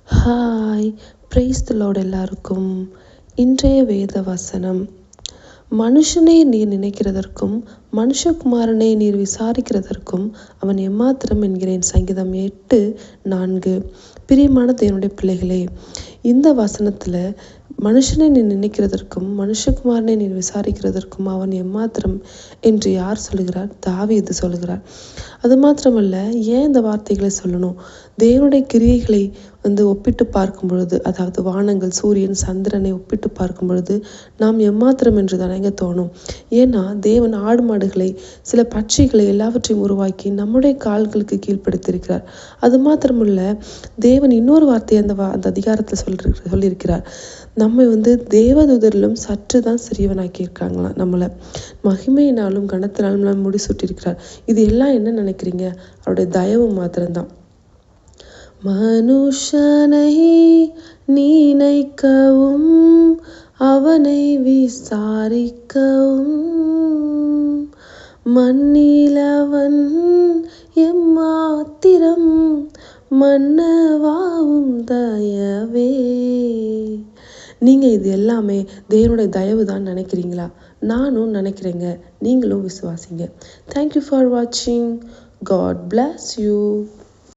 Hi, praise the Lord எல்லாருக்கும். இன்றைய வேத வசனம், மனுஷனை நீர் நினைக்கிறதற்கும் மனுஷகுமாரனை நீர் விசாரிக்கிறதற்கும் அவன் எம்மாத்திரம் என்கிறேன். சங்கீதம் 8:4. பிரியமான தேவனுடைய பிள்ளைகளே, இந்த வசனத்தில் மனுஷனை நீ நினைக்கிறதற்கும் மனுஷகுமாரனை நீ விசாரிக்கிறதற்கும் அவன் எம்மாத்திரம் என்று யார் சொல்கிறார்? தாவீது சொல்கிறார். அது மாத்திரமல்ல, ஏன் இந்த வார்த்தைகளை சொல்லணும்? தேவனுடைய கிரியைகளை ஒப்பிட்டு பார்க்கும் பொழுது, அதாவது வானங்கள், சூரியன், சந்திரனை ஒப்பிட்டு பார்க்கும் பொழுது நாம் எம்மாத்திரம் என்று தானே தோணும். ஏன்னா தேவன் ஆடு மாடுகளை, சில பட்சிகளை எல்லாவற்றையும் உருவாக்கி நம்முடைய கால்களுக்கு கீழ்ப்படுத்தியிருக்கிறார். அது மாத்திரமல்ல, தேவன் இன்னொரு வார்த்தையை அந்த அதிகாரத்தில் சொல்லியிருக்கிறார். நம்மை தேவதூதரிலும் சற்று தான் சிறியவனாக்கி இருக்காங்களாம். நம்மளை மகிமையினாலும் கனத்தினாலும் நம்ம முடிசூட்டியிருக்கிறார். இது எல்லாம் என்ன நினைக்கிறீங்க? அவருடைய தயவு மாத்திரம்தான். மனுஷனை நினைக்கவும் அவனை விசாரிக்கவும் மண்ணிலவன் எம்மாத்திரம் மன்னவாவும் தயவே. நீங்கள் இது எல்லாமே தேவனுடைய தயவு தான் நினைக்கிறீங்களா? நானும் நினைக்கிறேங்க. நீங்களும் விசுவாசிங்க. தேங்க்யூ ஃபார் வாட்சிங். God bless you.